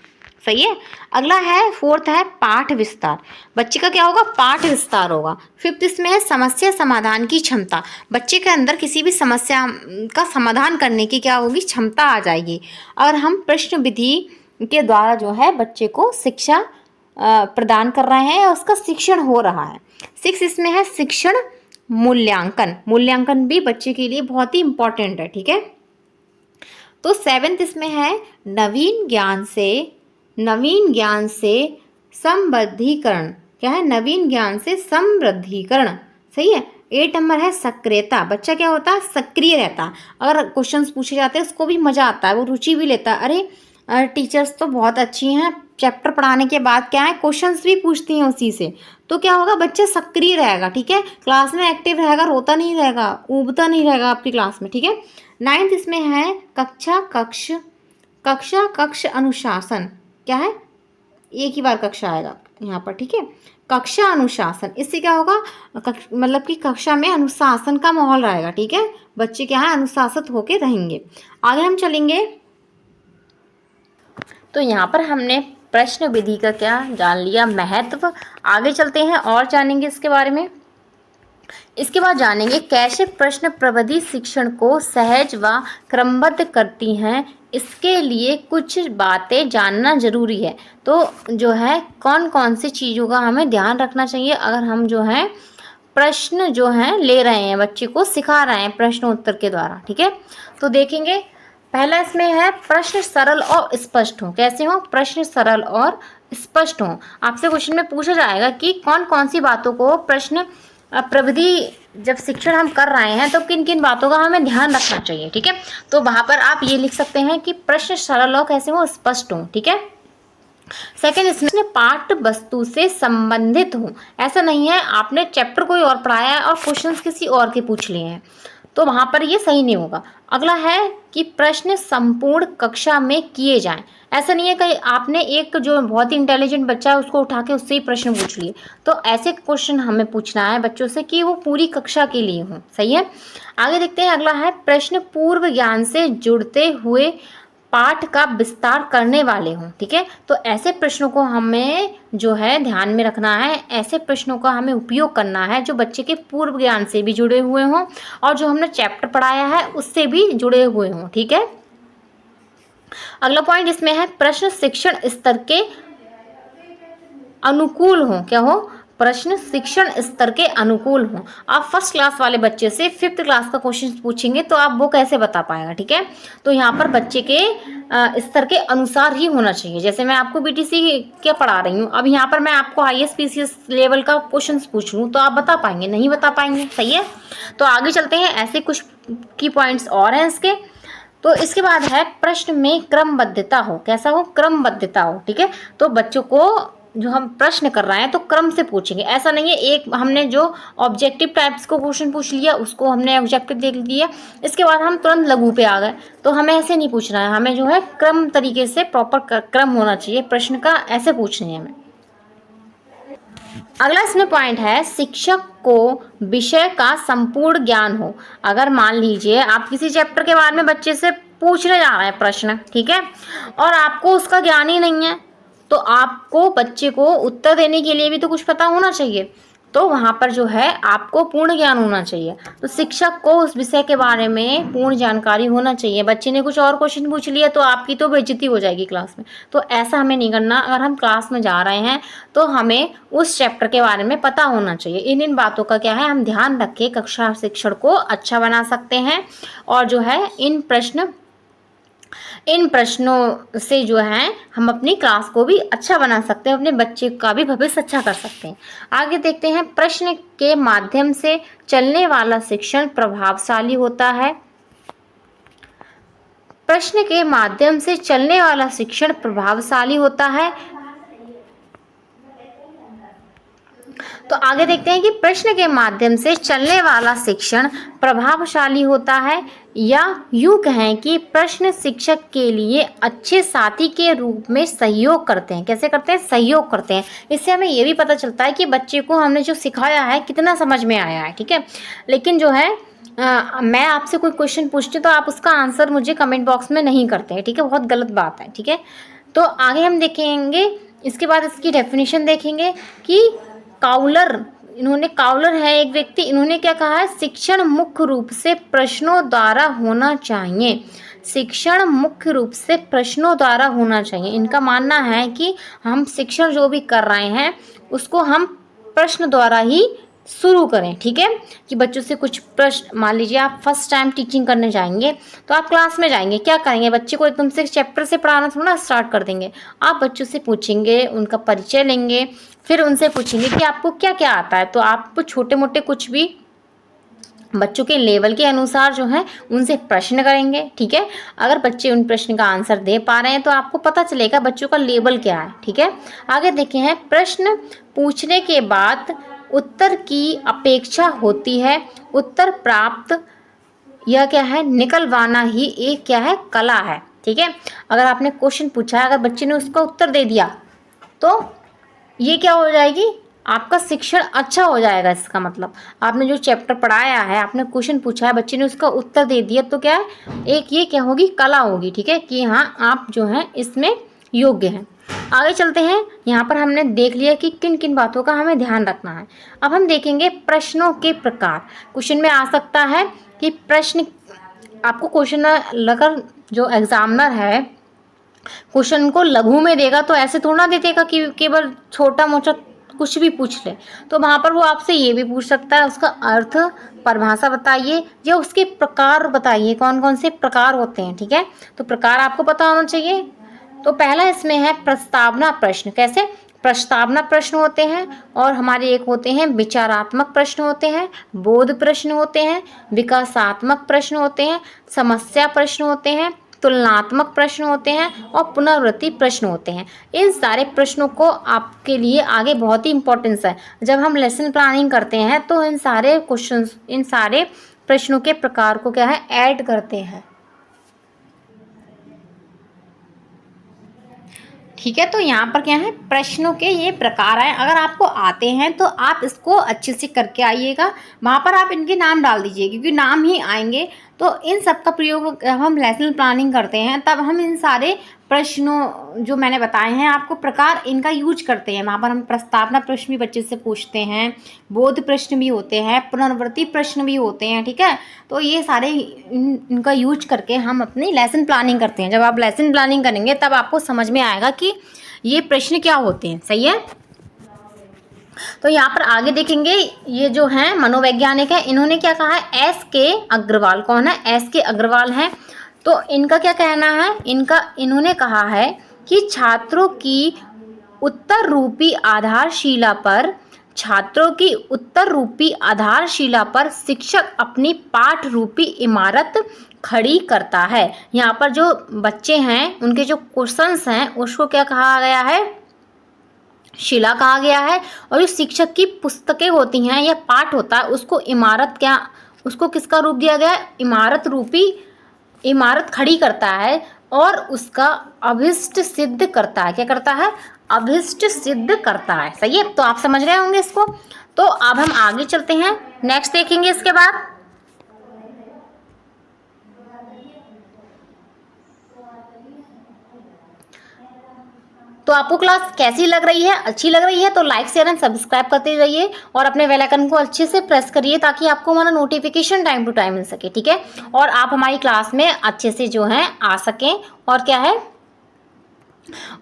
सही है। अगला है, फोर्थ है पाठ विस्तार। बच्चे का क्या होगा, पाठ विस्तार होगा। फिफ्थ इसमें है समस्या समाधान की क्षमता। बच्चे के अंदर किसी भी समस्या का समाधान करने की क्या होगी, क्षमता आ जाएगी। और हम प्रश्न विधि के द्वारा जो है बच्चे को शिक्षा प्रदान कर रहे हैं, उसका शिक्षण हो रहा है। सिक्स इसमें है शिक्षण मूल्यांकन। मूल्यांकन भी बच्चे के लिए बहुत ही इंपॉर्टेंट है। ठीक है। तो सेवेंथ इसमें है नवीन ज्ञान से समृद्धीकरण। क्या है, नवीन ज्ञान से समृद्धीकरण। सही है। 8 नंबर है सक्रियता। बच्चा क्या होता है, सक्रिय रहता है। अगर क्वेश्चंस पूछे जाते हैं उसको भी मजा आता है, वो रुचि भी लेता है। अरे टीचर्स तो बहुत अच्छी हैं, चैप्टर पढ़ाने के बाद क्या है क्वेश्चंस भी पूछती हैं उसी से, तो क्या होगा, बच्चा सक्रिय रहेगा। ठीक है, क्लास में एक्टिव रहेगा, रोता नहीं रहेगा, ऊबता नहीं रहेगा आपकी क्लास में। ठीक है। 9th इसमें है कक्षा कक्ष अनुशासन। क्या है, एक ही बार कक्षा आएगा यहाँ पर। ठीक है, कक्षा अनुशासन। इससे क्या होगा, मतलब कि कक्षा में अनुशासन का माहौल रहेगा। ठीक है, बच्चे क्या है, अनुशासित होके रहेंगे। आगे हम चलेंगे, तो यहाँ पर हमने प्रश्न विधि का क्या जान लिया, महत्व। आगे चलते हैं और जानेंगे इसके बारे में। इसके बाद जानेंगे कैसे प्रश्न प्रविधि शिक्षण को सहज व क्रमबद्ध करती हैं। इसके लिए कुछ बातें जानना जरूरी है। तो जो है कौन कौन सी चीज़ों का हमें ध्यान रखना चाहिए अगर हम जो है प्रश्न जो हैं ले रहे हैं, बच्चे को सिखा रहे हैं प्रश्न उत्तर के द्वारा। ठीक है, तो देखेंगे पहला इसमें है प्रश्न सरल और स्पष्ट हो। कैसे हो, प्रश्न सरल और स्पष्ट हो। आपसे क्वेश्चन में पूछा जाएगा कि कौन कौन सी बातों को प्रश्न प्रविधि जब शिक्षण हम कर रहे हैं तो किन किन बातों का हमें ध्यान रखना चाहिए। ठीक है, तो वहाँ पर आप ये लिख सकते हैं कि प्रश्न सरल और कैसे हो, स्पष्ट हो। ठीक है। सेकंड इसमें पाठ्य वस्तु से संबंधित हो। ऐसा नहीं है आपने चैप्टर कोई और पढ़ाया है और क्वेश्चंस किसी और के पूछ लिए हैं, तो वहाँ पर ये सही नहीं होगा। अगला है कि प्रश्न संपूर्ण कक्षा में किए जाएं। ऐसा नहीं है कि आपने एक जो बहुत ही इंटेलिजेंट बच्चा है उसको उठा के उससे ही प्रश्न पूछ लिए, तो ऐसे क्वेश्चन हमें पूछना है बच्चों से कि वो पूरी कक्षा के लिए हों। सही है। आगे देखते हैं, अगला है प्रश्न पूर्व ज्ञान से जुड़ते हुए पाठ का विस्तार करने वाले हों। ठीक है, तो ऐसे प्रश्नों को हमें जो है ध्यान में रखना है, ऐसे प्रश्नों का हमें उपयोग करना है जो बच्चे के पूर्व ज्ञान से भी जुड़े हुए हों और जो हमने चैप्टर पढ़ाया है उससे भी जुड़े हुए हों। ठीक है। अगला पॉइंट इसमें है प्रश्न शिक्षण स्तर के अनुकूल हों। क्या हो, प्रश्न शिक्षण स्तर के अनुकूल हों। आप फर्स्ट क्लास वाले बच्चे से 5th क्लास का क्वेश्चन पूछेंगे तो आप वो कैसे बता पाएगा। ठीक है, तो यहाँ पर बच्चे के स्तर के अनुसार ही होना चाहिए। जैसे मैं आपको बीटीसी क्या पढ़ा रही हूँ, अब यहाँ पर मैं आपको IAS PCS लेवल का क्वेश्चन पूछ लूँ तो आप बता पाएंगे, नहीं बता पाएंगे। सही है। तो आगे चलते हैं, ऐसे कुछ की पॉइंट्स और हैं इसके। तो इसके बाद है प्रश्न में क्रमबद्धता हो। कैसा हो, क्रमबद्धता हो। ठीक है, तो बच्चों को जो हम प्रश्न कर रहे हैं तो क्रम से पूछेंगे। ऐसा नहीं है एक हमने जो ऑब्जेक्टिव टाइप्स को क्वेश्चन पूछ लिया उसको हमने ऑब्जेक्टिव देख लिया, इसके बाद हम तुरंत लघु पे आ गए, तो हमें ऐसे नहीं पूछना है। हमें जो है क्रम तरीके से प्रॉपर क्रम होना चाहिए प्रश्न का, ऐसे पूछने हैं हमें। अगला इसमें पॉइंट है शिक्षक को विषय का संपूर्ण ज्ञान हो। अगर मान लीजिए आप किसी चैप्टर के बारे में बच्चे से पूछने जा रहे हैं प्रश्न, ठीक है, और आपको उसका ज्ञान ही नहीं है, तो आपको बच्चे को उत्तर देने के लिए भी तो कुछ पता होना चाहिए। तो वहाँ पर जो है आपको पूर्ण ज्ञान होना चाहिए। तो शिक्षक को उस विषय के बारे में पूर्ण जानकारी होना चाहिए। बच्चे ने कुछ और क्वेश्चन पूछ लिया तो आपकी तो बेइज्जती हो जाएगी क्लास में, तो ऐसा हमें नहीं करना। अगर हम क्लास में जा रहे हैं तो हमें उस चैप्टर के बारे में पता होना चाहिए। इन बातों का क्या है, हम ध्यान रख के कक्षा शिक्षण को अच्छा बना सकते हैं और जो है इन प्रश्नों से जो है हम अपनी क्लास को भी अच्छा बना सकते हैं, अपने बच्चे का भी भविष्य अच्छा कर सकते हैं। आगे देखते हैं, प्रश्न के माध्यम से चलने वाला शिक्षण प्रभावशाली होता है। प्रश्न के माध्यम से चलने वाला शिक्षण प्रभावशाली होता है। तो आगे देखते हैं कि प्रश्न के माध्यम से चलने वाला शिक्षण प्रभावशाली होता है, या यूँ कहें कि प्रश्न शिक्षक के लिए अच्छे साथी के रूप में सहयोग करते हैं। कैसे करते हैं? सहयोग करते हैं। इससे हमें ये भी पता चलता है कि बच्चे को हमने जो सिखाया है कितना समझ में आया है, ठीक है। लेकिन जो है मैं आपसे कोई क्वेश्चन पूछती हूँ तो आप उसका आंसर मुझे कमेंट बॉक्स में नहीं करते हैं, ठीक है, बहुत गलत बात है, ठीक है। तो आगे हम देखेंगे, इसके बाद इसकी डेफिनेशन देखेंगे कि काउलर, इन्होंने, काउलर है एक व्यक्ति, इन्होंने क्या कहा है? शिक्षण मुख्य रूप से प्रश्नों द्वारा होना चाहिए। शिक्षण मुख्य रूप से प्रश्नों द्वारा होना चाहिए। इनका मानना है कि हम शिक्षण जो भी कर रहे हैं उसको हम प्रश्न द्वारा ही शुरू करें, ठीक है। कि बच्चों से कुछ प्रश्न, मान लीजिए आप फर्स्ट टाइम टीचिंग करने जाएंगे तो आप क्लास में जाएंगे, क्या करेंगे? बच्चे को एकदम से चैप्टर से पढ़ाना थोड़ा स्टार्ट कर देंगे। आप बच्चों से पूछेंगे, उनका परिचय लेंगे, फिर उनसे पूछेंगे कि आपको क्या क्या आता है। तो आप छोटे मोटे कुछ भी बच्चों के लेवल के अनुसार जो है उनसे प्रश्न करेंगे, ठीक है। अगर बच्चे उन प्रश्न का आंसर दे पा रहे हैं तो आपको पता चलेगा बच्चों का लेवल क्या है, ठीक है। आगे देखे हैं, प्रश्न पूछने के बाद उत्तर की अपेक्षा होती है। उत्तर प्राप्त, यह क्या है? निकलवाना ही एक क्या है? कला है, ठीक है। अगर आपने क्वेश्चन पूछा है, अगर बच्चे ने उसका उत्तर दे दिया तो ये क्या हो जाएगी? आपका शिक्षण अच्छा हो जाएगा। इसका मतलब आपने जो चैप्टर पढ़ाया है, आपने क्वेश्चन पूछा है, बच्चे ने उसका उत्तर दे दिया, तो क्या है? एक ये क्या होगी? कला होगी, ठीक है, कि हाँ आप जो हैं इसमें योग्य हैं। आगे चलते हैं। यहाँ पर हमने देख लिया कि किन किन बातों का हमें ध्यान रखना है। अब हम देखेंगे प्रश्नों के प्रकार। क्वेश्चन में आ सकता है कि प्रश्न, आपको क्वेश्चन अगर जो एग्जामिनर है क्वेश्चन को लघु में देगा तो ऐसे थोड़ा दे देगा कि केवल छोटा मोटा कुछ भी पूछ ले। तो वहाँ पर वो आपसे ये भी पूछ सकता है, उसका अर्थ, परिभाषा बताइए, या उसके प्रकार बताइए, कौन कौन से प्रकार होते हैं, ठीक है। तो प्रकार आपको पता होना चाहिए। तो पहला इसमें है प्रस्तावना प्रश्न। कैसे? प्रस्तावना प्रश्न होते हैं, और हमारे एक होते हैं विचारात्मक प्रश्न होते हैं, बोध प्रश्न होते हैं, विकासात्मक प्रश्न होते हैं, समस्या प्रश्न होते हैं, तुलनात्मक प्रश्न होते हैं, और पुनरावृत्ति प्रश्न होते हैं। इन सारे प्रश्नों को आपके लिए आगे बहुत ही इंपॉर्टेंस है। जब हम लेसन प्लानिंग करते हैं तो इन सारे क्वेश्चंस, इन सारे प्रश्नों के प्रकार को क्या है? ऐड करते हैं, ठीक है। तो यहाँ पर क्या है? प्रश्नों के ये प्रकार हैं। अगर आपको आते हैं तो आप इसको अच्छे से करके आइएगा। वहाँ पर आप इनके नाम डाल दीजिए, क्योंकि नाम ही आएंगे। तो इन सब का प्रयोग जब हम लेसन प्लानिंग करते हैं तब हम इन सारे प्रश्नों जो मैंने बताए हैं आपको प्रकार, इनका यूज करते हैं। वहाँ पर हम प्रस्तावना प्रश्न भी बच्चे से पूछते हैं, बोध प्रश्न भी होते हैं, पुनरावृत्ति प्रश्न भी होते हैं, ठीक है। तो ये सारे इनका यूज करके हम अपनी लेसन प्लानिंग करते हैं। जब आप लेसन प्लानिंग करेंगे तब आपको समझ में आएगा कि ये प्रश्न क्या होते हैं, सही है। तो यहाँ पर आगे देखेंगे, ये जो हैं मनोवैज्ञानिक है, इन्होंने क्या कहा है? एस के अग्रवाल। कौन है? एस के अग्रवाल हैं। तो इनका क्या कहना है? इन्होंने कहा है कि छात्रों की उत्तर रूपी आधारशिला पर, छात्रों की उत्तर रूपी आधारशिला पर शिक्षक अपनी पाठ रूपी इमारत खड़ी करता है। यहाँ पर जो बच्चे हैं उनके जो क्वेश्चंस हैं उसको क्या कहा गया है? शिला कहा गया है। और जो शिक्षक की पुस्तकें होती हैं या पाठ होता है उसको इमारत, क्या उसको किसका रूप दिया गया है? इमारत रूपी, इमारत खड़ी करता है और उसका अभिष्ट सिद्ध करता है। क्या करता है? अभिष्ट सिद्ध करता है, सही है। तो आप समझ रहे होंगे इसको। तो अब हम आगे चलते हैं, नेक्स्ट देखेंगे इसके बाद। तो आपको क्लास कैसी लग रही है? अच्छी लग रही है तो लाइक शेयर एंड सब्सक्राइब करते रहिए, और अपने बेल आइकन को अच्छे से प्रेस करिए ताकि आपको हमारा नोटिफिकेशन टाइम टू टाइम मिल सके, ठीक है। और आप हमारी क्लास में अच्छे से जो है आ सकें, और क्या है,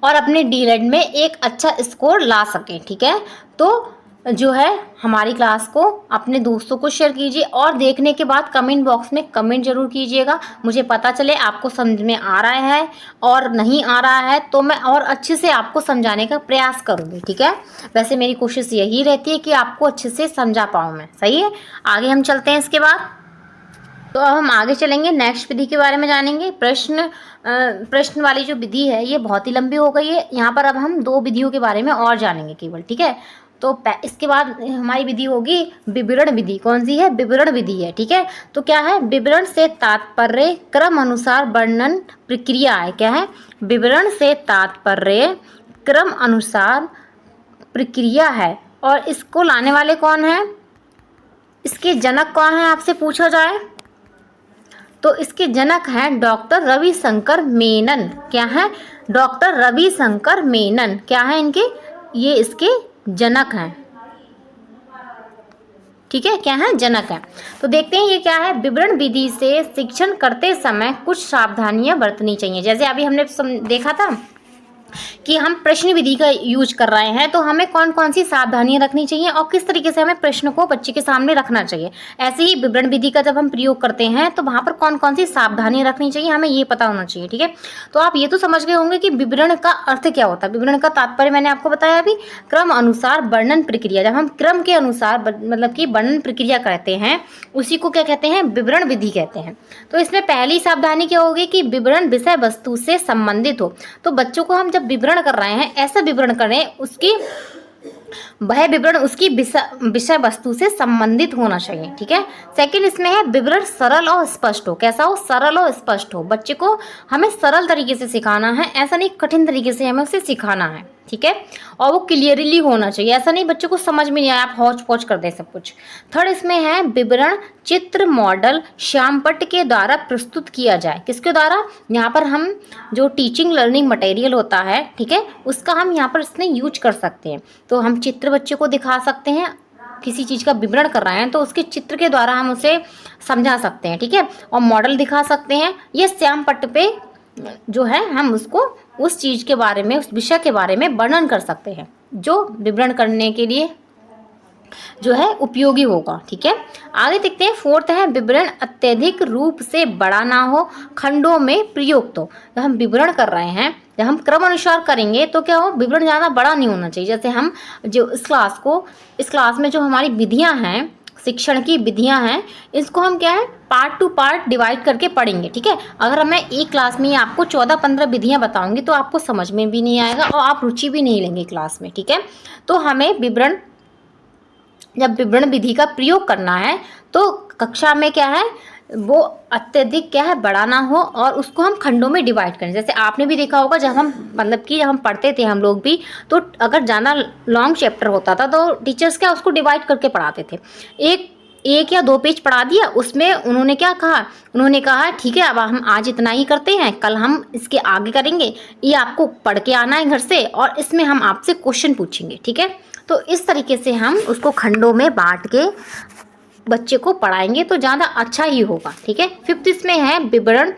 और अपने डीएलएड में एक अच्छा स्कोर ला सकें, ठीक है। तो जो है हमारी क्लास को अपने दोस्तों को शेयर कीजिए, और देखने के बाद कमेंट बॉक्स में कमेंट जरूर कीजिएगा। मुझे पता चले आपको समझ में आ रहा है और नहीं आ रहा है, तो मैं और अच्छे से आपको समझाने का प्रयास करूँगी, ठीक है। वैसे मेरी कोशिश यही रहती है कि आपको अच्छे से समझा पाऊँ मैं, सही है। आगे हम चलते हैं इसके बाद। तो अब हम आगे चलेंगे, नेक्स्ट विधि के बारे में जानेंगे। प्रश्न वाली जो विधि है ये बहुत ही लंबी हो गई है। यहाँ पर अब हम 2 विधियों के बारे में और जानेंगे केवल, ठीक है। तो इसके बाद हमारी विधि होगी विवरण विधि। कौन सी है? विवरण विधि है, ठीक है। तो क्या है? विवरण से तात्पर्य क्रम अनुसार वर्णन प्रक्रिया है। क्या है? विवरण से तात्पर्य क्रम अनुसार प्रक्रिया है। और इसको लाने वाले कौन है? इसके जनक कौन है आपसे पूछा जाए तो इसके जनक हैं डॉक्टर रविशंकर मेनन। क्या है? डॉक्टर रविशंकर मेनन क्या है इनके? ये इसके जनक हैं, ठीक है। क्या है? जनक है। तो देखते हैं ये क्या है। विवरण विधि से शिक्षण करते समय कुछ सावधानियां बरतनी चाहिए। जैसे अभी हमने देखा था कि हम प्रश्न विधि का यूज कर रहे हैं, तो हमें कौन कौन सी सावधानियां रखनी चाहिए और किस तरीके से हमें प्रश्न को बच्चे के सामने रखना चाहिए। ऐसे ही विवरण विधि का जब हम प्रयोग करते हैं तो वहां पर कौन कौन सी सावधानियां रखनी चाहिए, हमें ये पता होना चाहिए, ठीक है। तो आप ये तो समझ गए होंगे कि विवरण का अर्थ क्या होता है। विवरण का तात्पर्य मैंने आपको बताया अभी, क्रम अनुसार वर्णन प्रक्रिया। जब हम क्रम के अनुसार मतलब कि वर्णन प्रक्रिया करते हैं उसी को क्या कहते हैं? विवरण विधि कहते हैं। तो इसमें पहली सावधानी क्या होगी कि विवरण विषय वस्तु से संबंधित हो। तो बच्चों को हम जब विवरण कर रहे हैं ऐसा विवरण करें उसकी वह विवरण उसकी विषय वस्तु से संबंधित होना चाहिए, ठीक है। सेकंड इसमें है विवरण सरल और स्पष्ट हो। कैसा हो? सरल और स्पष्ट हो। बच्चे को हमें सरल तरीके से सिखाना है, ऐसा नहीं कठिन तरीके से हमें उसे सिखाना है, ठीक है। और वो क्लियरली होना चाहिए, ऐसा नहीं बच्चे को समझ में नहीं आया आप हौच पौच कर दे सब कुछ। थर्ड इसमें है विवरण चित्र मॉडल श्यामपट्ट के द्वारा प्रस्तुत किया जाए। किसके द्वारा? यहाँ पर हम जो टीचिंग लर्निंग मटेरियल होता है, ठीक है, उसका हम यहाँ पर इसमें यूज कर सकते हैं। तो हम चित्र बच्चे को दिखा सकते हैं, किसी चीज़ का विवरण कर रहे हैं तो उसके चित्र के द्वारा हम उसे समझा सकते हैं, ठीक है। और मॉडल दिखा सकते हैं। ये श्यामपट्ट पे जो है हम उसको उस चीज़ के बारे में, उस विषय के बारे में वर्णन कर सकते हैं जो विवरण करने के लिए जो है उपयोगी होगा, ठीक है। आगे देखते हैं। फोर्थ है विवरण अत्यधिक रूप से बड़ा ना हो, खंडों में प्रयुक्त हो। जब हम विवरण कर रहे हैं, जब हम क्रम अनुसार करेंगे तो क्या हो? विवरण ज़्यादा बड़ा नहीं होना चाहिए। जैसे हम जो इस क्लास में जो हमारी विधियाँ हैं, शिक्षण की विधियां हैं, इसको हम क्या है पार्ट टू पार्ट डिवाइड करके पढ़ेंगे, ठीक है। अगर मैं एक क्लास में आपको 14-15 विधियां बताऊंगी तो आपको समझ में भी नहीं आएगा और आप रुचि भी नहीं लेंगे क्लास में, ठीक है। तो हमें जब विवरण विधि का प्रयोग करना है तो कक्षा में क्या है वो अत्यधिक क्या है बड़ा ना हो और उसको हम खंडों में डिवाइड करें। जैसे आपने भी देखा होगा जब हम मतलब कि जब हम पढ़ते थे हम लोग भी, तो अगर ज़्यादा लॉन्ग चैप्टर होता था तो टीचर्स क्या उसको डिवाइड करके पढ़ाते थे। एक या 2 पेज पढ़ा दिया, उसमें उन्होंने क्या कहा? उन्होंने कहा ठीक है अब हम आज इतना ही करते हैं, कल हम इसके आगे करेंगे, ये आपको पढ़ के आना है घर से और इसमें हम आपसे क्वेश्चन पूछेंगे, ठीक है। तो इस तरीके से हम उसको खंडों में बांट के बच्चे को पढ़ाएंगे तो ज़्यादा अच्छा ही होगा, ठीक है। फिफ्थ इसमें है विवरण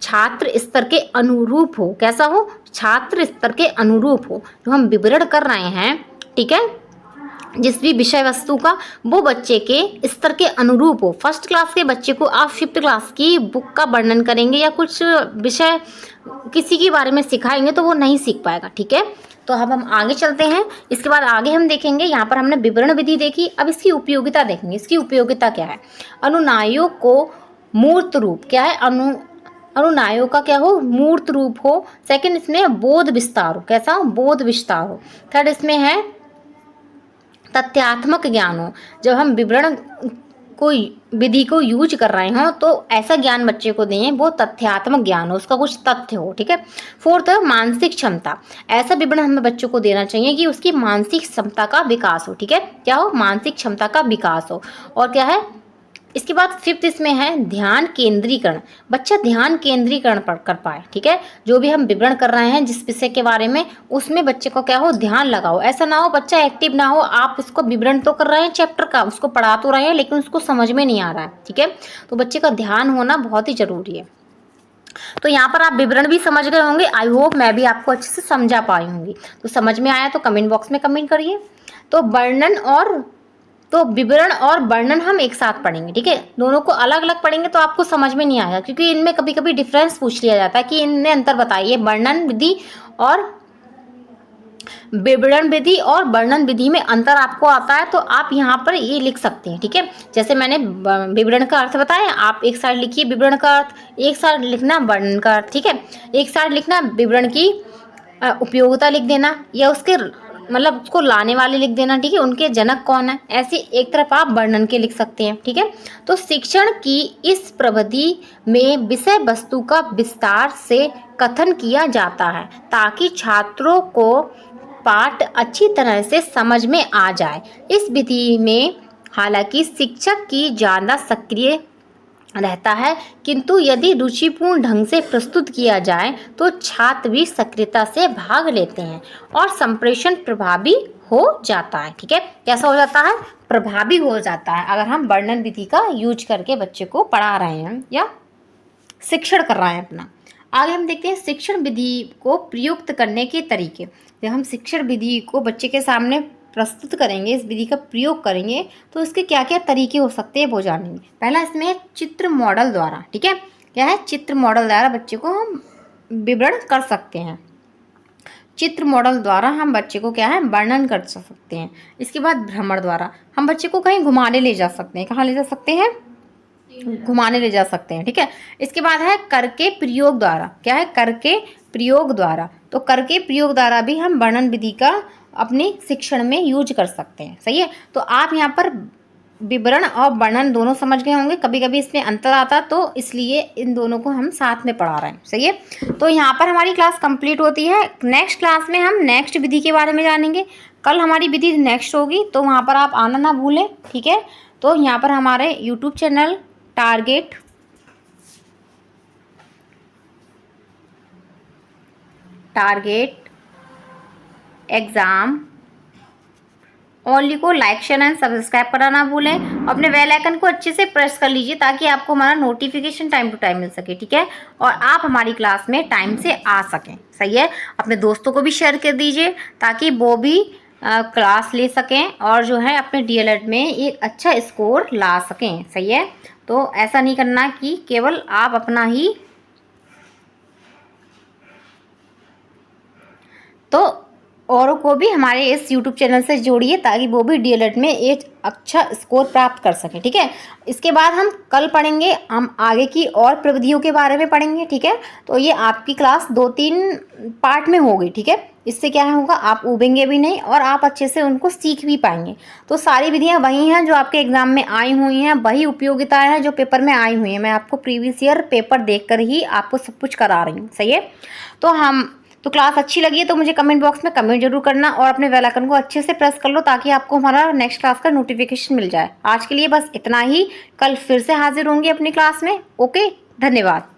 छात्र स्तर के अनुरूप हो। कैसा हो? छात्र स्तर के अनुरूप हो। जो हम विवरण कर रहे हैं, ठीक है, जिस भी विषय वस्तु का, वो बच्चे के स्तर के अनुरूप हो। फर्स्ट क्लास के बच्चे को आप 5th क्लास की बुक का वर्णन करेंगे या कुछ विषय किसी के बारे में सिखाएंगे तो वो नहीं सीख पाएगा, ठीक है। तो अब हम आगे चलते हैं। इसके बाद आगे हम देखेंगे, यहाँ पर हमने विवरण विधि देखी, अब इसकी उपयोगिता देखेंगे। इसकी उपयोगिता क्या है? अनुनायों को मूर्त रूप, क्या है? अनुनायों का क्या हो? मूर्त रूप हो। सेकंड इसमें बोध विस्तार हो। कैसा हो? बोध विस्तार हो। थर्ड इसमें है तथ्यात्मक ज्ञान हो। जब हम विवरण कोई विधि को यूज कर रहे हो तो ऐसा ज्ञान बच्चे को दें वो तथ्यात्मक ज्ञान हो, उसका कुछ तथ्य हो, ठीक है। फोर्थ है मानसिक क्षमता। ऐसा विवरण हमें बच्चों को देना चाहिए कि उसकी मानसिक क्षमता का विकास हो, ठीक है। क्या हो? मानसिक क्षमता का विकास हो। और क्या है इसके बाद फिफ्थ इसमें है ध्यान केंद्रीकरण। बच्चा ध्यान केंद्रीकरण कर पाए, ठीक है। जो भी हम विवरण कर रहे हैं जिस विषय के बारे में, उसमें बच्चे को क्या हो? ध्यान लगाओ। ऐसा ना हो बच्चा एक्टिव ना हो, आप उसको विवरण तो कर रहे हैं चैप्टर का, उसको पढ़ा तो रहे हैं लेकिन उसको समझ में नहीं आ रहा है, ठीक है। तो बच्चे का ध्यान होना बहुत ही जरूरी है। तो यहाँ पर आप विवरण भी समझ गए होंगे। आई होप मैं भी आपको अच्छे से समझा पाई होंगी। तो समझ में आया तो कमेंट बॉक्स में कमेंट करिए। तो विवरण और वर्णन हम एक साथ पढ़ेंगे, ठीक है। दोनों को अलग अलग पढ़ेंगे तो आपको समझ में नहीं आएगा, क्योंकि इनमें कभी कभी डिफरेंस पूछ लिया जाता है कि इनमें अंतर बताइए। वर्णन विधि और विवरण विधि और वर्णन विधि में अंतर आपको आता है तो आप यहाँ पर ये लिख सकते हैं, ठीक है। जैसे मैंने विवरण का अर्थ बताया, आप एक साइड लिखिए विवरण का अर्थ, एक साइड लिखना वर्णन का अर्थ, ठीक है। एक साइड लिखना विवरण की उपयोगिता लिख देना या उसके मतलब उसको लाने वाले लिख देना, ठीक है, उनके जनक कौन है, ऐसे एक तरफ आप वर्णन के लिख सकते हैं, ठीक है। तो शिक्षण की इस प्रविधि में विषय वस्तु का विस्तार से कथन किया जाता है ताकि छात्रों को पाठ अच्छी तरह से समझ में आ जाए। इस विधि में हालांकि शिक्षक की ज़्यादा सक्रिय रहता है, किंतु यदि रुचिपूर्ण ढंग से प्रस्तुत किया जाए तो छात्र भी सक्रियता से भाग लेते हैं और संप्रेषण प्रभावी हो जाता है, ठीक है। कैसा हो जाता है? प्रभावी हो जाता है, अगर हम वर्णन विधि का यूज करके बच्चे को पढ़ा रहे हैं या शिक्षण कर रहे हैं अपना। आगे हम देखते हैं शिक्षण विधि को प्रयुक्त करने के तरीके। जब हम शिक्षण विधि को बच्चे के सामने प्रस्तुत करेंगे, इस विधि का प्रयोग करेंगे, तो इसके क्या क्या तरीके हो सकते हैं वो जानेंगे। पहला इसमें है चित्र मॉडल द्वारा, ठीक है। क्या है? चित्र मॉडल द्वारा बच्चे को हम विवरण कर सकते हैं। चित्र मॉडल द्वारा हम बच्चे को क्या है? वर्णन कर सकते हैं। इसके बाद भ्रमण द्वारा हम बच्चे को कहीं घुमाने ले जा सकते हैं। कहाँ ले जा सकते हैं? घुमाने ले जा सकते हैं, ठीक है। इसके बाद है करके प्रयोग द्वारा। क्या है? करके प्रयोग द्वारा। तो करके प्रयोग द्वारा भी हम वर्णन विधि का अपने शिक्षण में यूज कर सकते हैं, सही है। तो आप यहाँ पर विवरण और वर्णन दोनों समझ गए होंगे। कभी कभी इसमें अंतर आता, तो इसलिए इन दोनों को हम साथ में पढ़ा रहे हैं, सही है। तो यहाँ पर हमारी क्लास कंप्लीट होती है। नेक्स्ट क्लास में हम नेक्स्ट विधि के बारे में जानेंगे। कल हमारी विधि नेक्स्ट होगी, तो वहाँ पर आप आना ना भूलें, ठीक है। तो यहाँ पर हमारे YouTube channel target exam only को लाइक शेयर एंड सब्सक्राइब करना ना भूलें। अपने बेल आइकन को अच्छे से प्रेस कर लीजिए ताकि आपको हमारा नोटिफिकेशन टाइम टू टाइम मिल सके, ठीक है, और आप हमारी क्लास में टाइम से आ सकें, सही है। अपने दोस्तों को भी शेयर कर दीजिए ताकि वो भी क्लास ले सकें और जो है अपने डीएलएड में एक अच्छा स्कोर ला सकें, सही है। तो ऐसा नहीं करना कि केवल आप अपना ही, तो औरों को भी हमारे इस यूट्यूब चैनल से जोड़िए ताकि वो भी डीएलएड में एक अच्छा स्कोर प्राप्त कर सके, ठीक है। इसके बाद हम कल पढ़ेंगे, हम आगे की और प्रविधियों के बारे में पढ़ेंगे, ठीक है। तो ये आपकी क्लास 2-3 पार्ट में होगी, ठीक है। इससे क्या होगा? आप उबेंगे भी नहीं और आप अच्छे से उनको सीख भी पाएंगे। तो सारी विधियाँ वही हैं जो आपके एग्जाम में आई हुई हैं, वही उपयोगिताएँ हैं जो पेपर में आई हुई हैं। मैं आपको प्रीवियस ईयर पेपर देख कर ही आपको सब कुछ करा रही हूँ, सही है। तो क्लास अच्छी लगी है तो मुझे कमेंट बॉक्स में कमेंट जरूर करना और अपने बेल आइकन को अच्छे से प्रेस कर लो ताकि आपको हमारा नेक्स्ट क्लास का नोटिफिकेशन मिल जाए। आज के लिए बस इतना ही, कल फिर से हाजिर होंगे अपनी क्लास में। ओके, धन्यवाद।